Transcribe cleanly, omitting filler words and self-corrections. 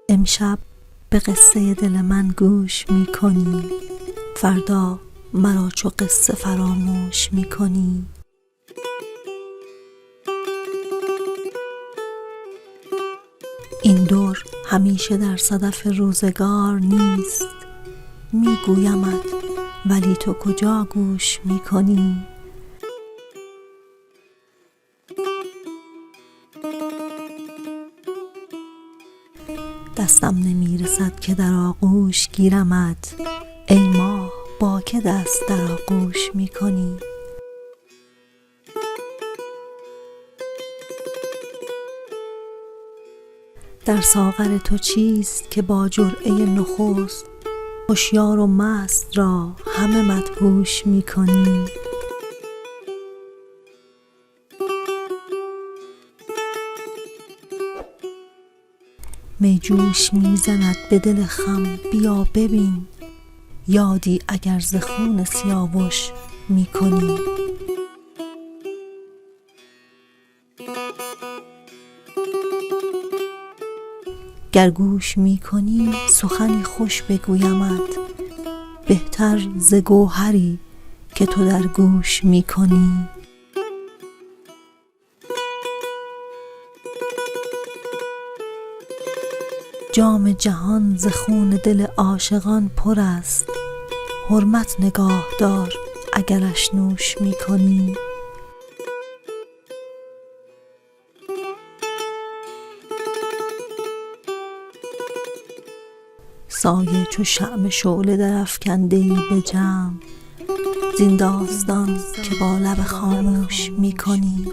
امشب به قصه دل من گوش می کنی، فردا مرا چو قصه فراموش می کنی. این دور همیشه در صدف روزگار نیست، می گویمت ولی تو کجا گوش می کنی؟ دستم نمی رسد که در آغوش گیرمت، ای ماه با که دست در آغوش می کنی؟ در ساغر تو چیست که با جرعه نخست هوشیار و مست را همه مدهوش می کنی؟ می جوش می زند به دل خم، بیا ببین یادی اگر ز خون سیاوش می کنی. گر گوش می کنی سخنی خوش بگویمت، بهتر ز گوهری که تو در گوش می کنی. جام جهان ز خون دل عاشقان پر است، حرمت نگاه دار اگرش نوش می کنی. سایه چو شمع شعله درافکنده ای به جمع، زین داستان که با لب خاموش می کنی.